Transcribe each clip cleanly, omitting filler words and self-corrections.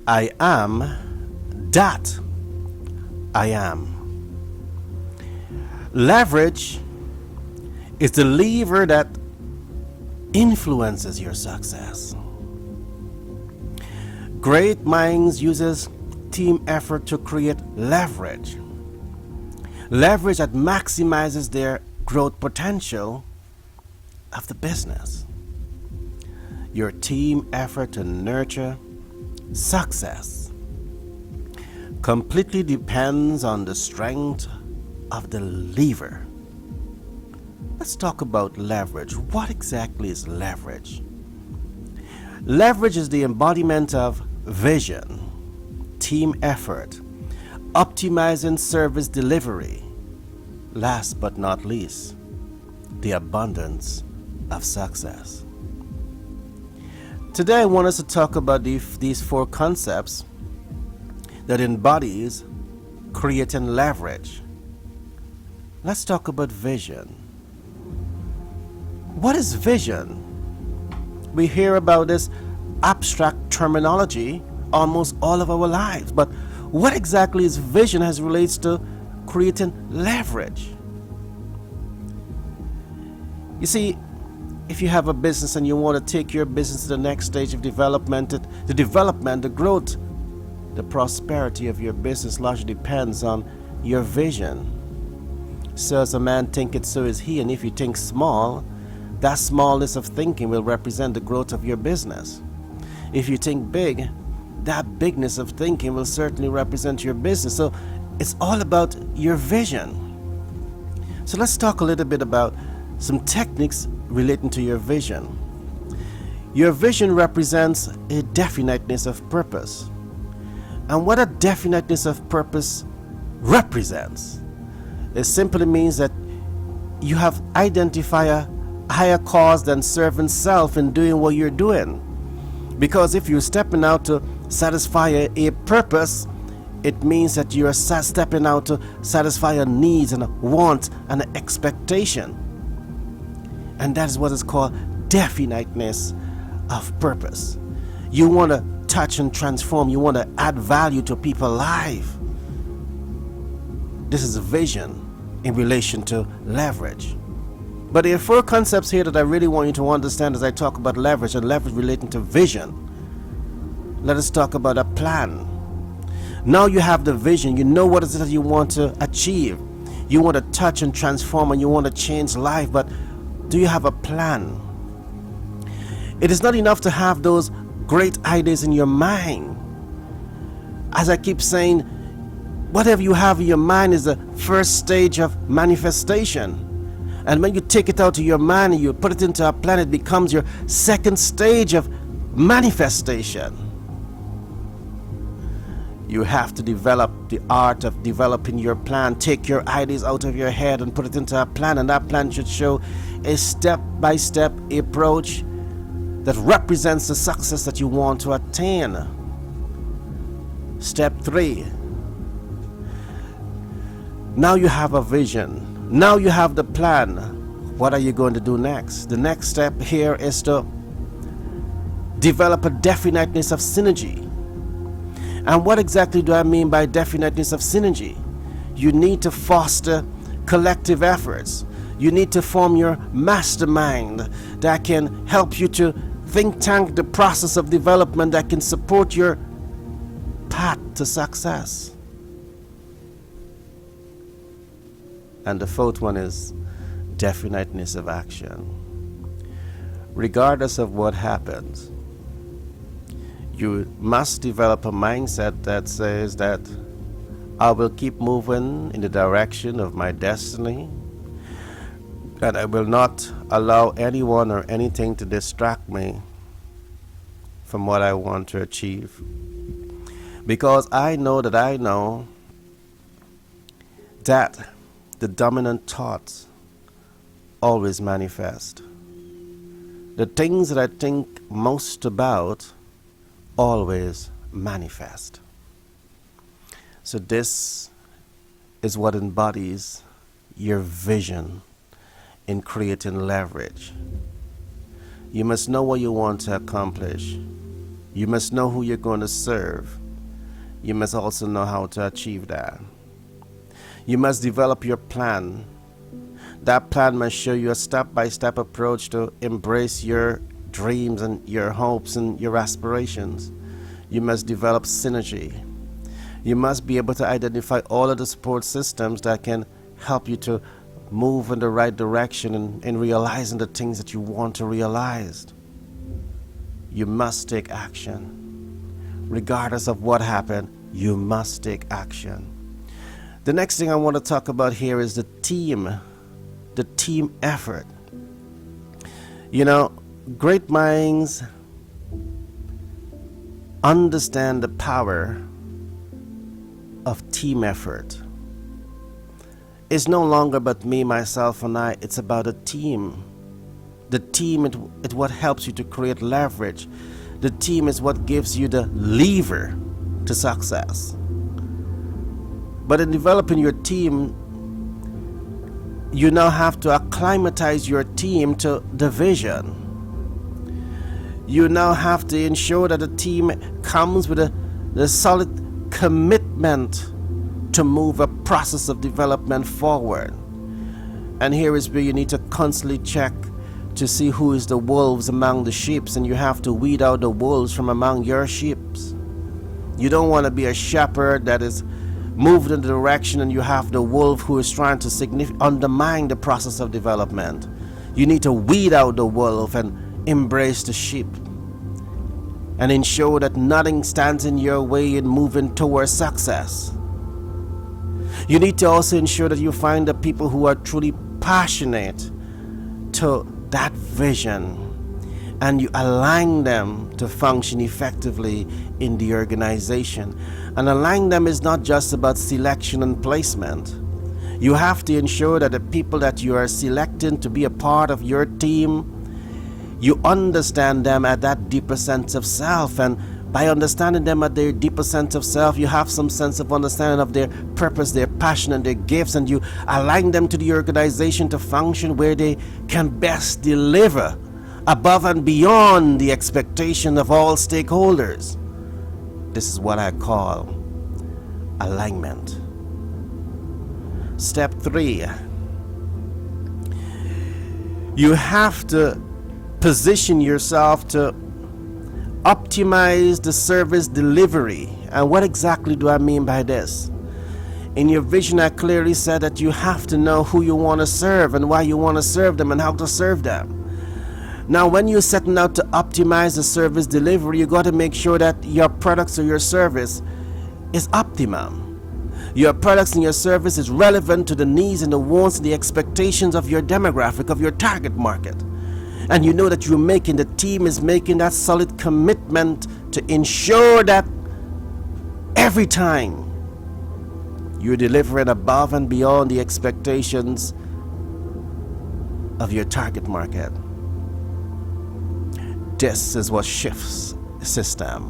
I am that I am. Leverage is the lever that influences your success. Great minds uses team effort to create leverage. Leverage that maximizes their growth potential of the business. Your team effort to nurture success completely depends on the strength of the lever. Let's talk about leverage. What exactly is leverage? Leverage is the embodiment of vision, team effort, optimizing service delivery. Last but not least, the abundance of success. Today I want us to talk about these four concepts that embodies creating leverage. Let's talk about vision. What is vision? We hear about this abstract terminology almost all of our lives, but what exactly is vision as relates to creating leverage? You see, if you have a business and you want to take your business to the next stage of development, the growth, the prosperity of your business largely depends on your vision. So as a man thinketh, so is he. And if you think small, that smallness of thinking will represent the growth of your business. If you think big, that bigness of thinking will certainly represent your business. So it's all about your vision. So let's talk a little bit about some techniques relating to your vision. Your vision represents a definiteness of purpose. And what a definiteness of purpose represents, it simply means that you have identified a higher cause than serving self in doing what you're doing. Because if you're stepping out to satisfy a purpose, it means that you are stepping out to satisfy a needs and a want and an expectation. And that is what is called definiteness of purpose. You want to touch and transform. You want to add value to people's life. This is a vision in relation to leverage. But there are four concepts here that I really want you to understand as I talk about leverage and leverage relating to vision. Let us talk about a plan. Now you have the vision. You know what it is that you want to achieve. You want to touch and transform and you want to change life, but do you have a plan? It is not enough to have those great ideas in your mind. As I keep saying, whatever you have in your mind is the first stage of manifestation. And when you take it out of your mind and you put it into a plan, it becomes your second stage of manifestation. You have to develop the art of developing your plan. Take your ideas out of your head and put it into a plan, and that plan should show a step-by-step approach that represents the success that you want to attain. Step 3. Now you have a vision. Now you have the plan. What are you going to do next? The next step here is to develop a definiteness of synergy. And what exactly do I mean by definiteness of synergy? You need to foster collective efforts. You need to form your mastermind that can help you to think tank the process of development that can support your path to success. And the fourth one is definiteness of action. Regardless of what happens, you must develop a mindset that says that I will keep moving in the direction of my destiny, and I will not allow anyone or anything to distract me from what I want to achieve. Because I know that the dominant thoughts always manifest. The things that I think most about always manifest. So this is what embodies your vision in creating leverage. You must know what you want to accomplish. You must know who you're going to serve. You must also know how to achieve that. You must develop your plan. That plan must show you a step-by-step approach to embrace your dreams and your hopes and your aspirations. You must develop synergy. You must be able to identify all of the support systems that can help you to move in the right direction in realizing the things that you want to realize. You must take action. Regardless of what happened, you must take action. The next thing I want to talk about here is the team effort. You know, great minds understand the power of team effort. It's no longer about me, myself, and I. It's about a team. The team is what helps you to create leverage. The team is what gives you the lever to success. But in developing your team, you now have to acclimatize your team to the vision. You now have to ensure that the team comes with a solid commitment to move a process of development forward. And here is where you need to constantly check to see who is the wolves among the sheep, and you have to weed out the wolves from among your sheep. You don't want to be a shepherd that is moved in the direction and you have the wolf who is trying to undermine the process of development. You need to weed out the wolf and embrace the sheep and ensure that nothing stands in your way in moving towards success. You need to also ensure that you find the people who are truly passionate to that vision and you align them to function effectively in the organization. And align them is not just about selection and placement. You have to ensure that the people that you are selecting to be a part of your team, you understand them at that deeper sense of self, and by understanding them at their deeper sense of self, you have some sense of understanding of their purpose, their passion, and their gifts, and you align them to the organization to function where they can best deliver above and beyond the expectation of all stakeholders. This is what I call alignment. Step 3. You have to position yourself to optimize the service delivery. And what exactly do I mean by this? In your vision, I clearly said that you have to know who you want to serve and why you want to serve them and how to serve them. Now, when you're setting out to optimize the service delivery, you got to make sure that your products or your service is optimum. Your products and your service is relevant to the needs and the wants and the expectations of your demographic, of your target market. And you know that the team is making that solid commitment to ensure that every time you're delivering above and beyond the expectations of your target market. This is what shifts the system.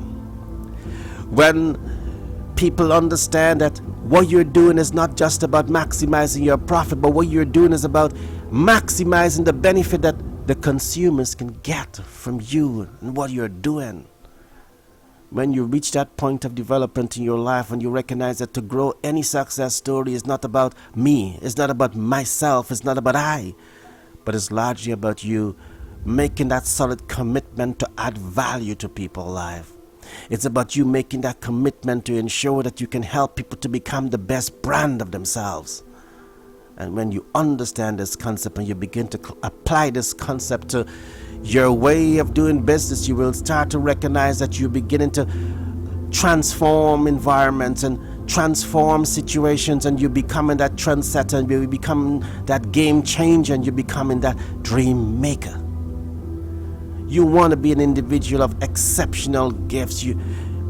When people understand that what you're doing is not just about maximizing your profit, but what you're doing is about maximizing the benefit that the consumers can get from you and what you're doing. When you reach that point of development in your life, and you recognize that to grow any success story is not about me, it's not about myself, it's not about I, but it's largely about you making that solid commitment to add value to people's life. It's about you making that commitment to ensure that you can help people to become the best brand of themselves. And when you understand this concept and you begin to apply this concept to your way of doing business, you will start to recognize that you're beginning to transform environments and transform situations, and you're becoming that trendsetter, and you're becoming that game changer, and you're becoming that dream maker. You want to be an individual of exceptional gifts,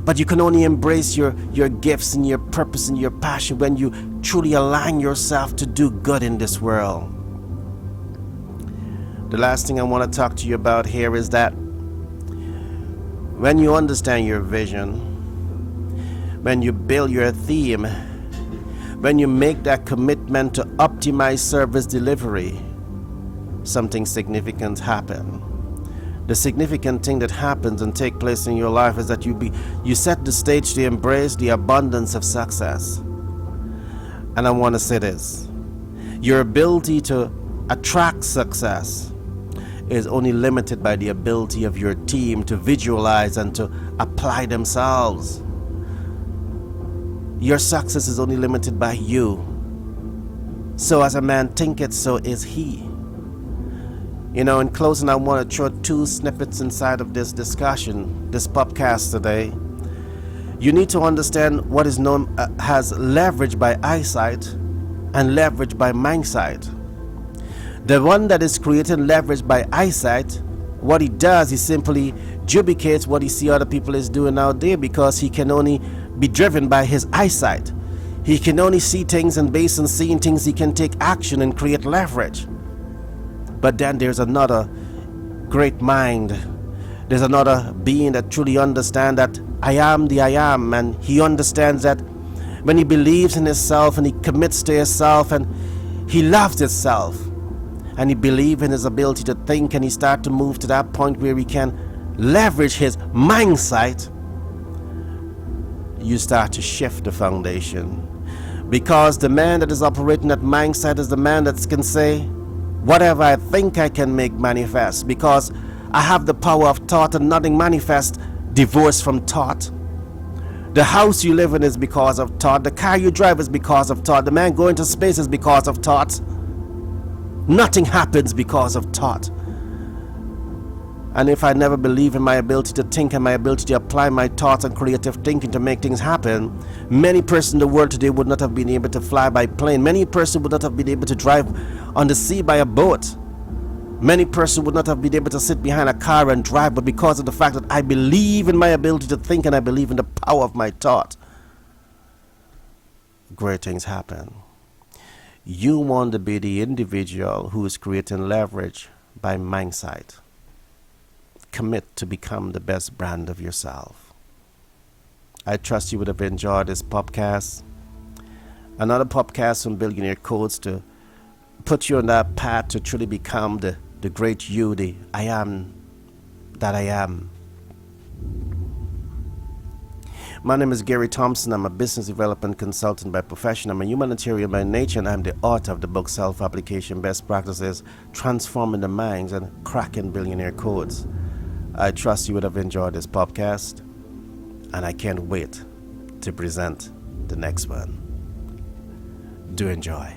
but you can only embrace your gifts and your purpose and your passion when you truly align yourself to do good in this world. The last thing I want to talk to you about here is that when you understand your vision, when you build your theme, when you make that commitment to optimize service delivery, something significant happens. The significant thing that happens and take place in your life is that you set the stage to embrace the abundance of success. And I want to say this. Your ability to attract success is only limited by the ability of your team to visualize and to apply themselves. Your success is only limited by you. So as a man thinketh, so is he. In closing, I want to throw 2 snippets inside of this discussion, this podcast today. You need to understand what is known as leverage by eyesight and leverage by mindsight. The one that is creating leverage by eyesight, what he does is simply duplicates what he see other people is doing out there, because he can only be driven by his eyesight. He can only see things, and based on seeing things, he can take action and create leverage. But then there's another great mind. There's another being that truly understands that I am the I am, and he understands that when he believes in himself and he commits to himself and he loves himself and he believes in his ability to think, and he starts to move to that point where he can leverage his mindset, you start to shift the foundation. Because the man that is operating that mindset is the man that can say, whatever I think I can make manifest, because I have the power of thought, and nothing manifests divorced from thought. The house you live in is because of thought. The car you drive is because of thought. The man going to space is because of thought. Nothing happens because of thought. And if I never believe in my ability to think and my ability to apply my thoughts and creative thinking to make things happen, many persons in the world today would not have been able to fly by plane. Many persons would not have been able to drive on the sea by a boat. Many persons would not have been able to sit behind a car and drive, but because of the fact that I believe in my ability to think and I believe in the power of my thought, great things happen. You want to be the individual who is creating leverage by mindset. Commit to become the best brand of yourself. I trust you would have enjoyed this podcast. Another podcast from Billionaire Codes to put you on that path to truly become the great you, the I am that I am. My name is Gary Thompson. I'm a business development consultant by profession. I'm a humanitarian by nature, and I'm the author of the book Self-Application Best Practices, Transforming the Minds and Cracking Billionaire Codes. I trust you would have enjoyed this podcast, and I can't wait to present the next one. Do enjoy.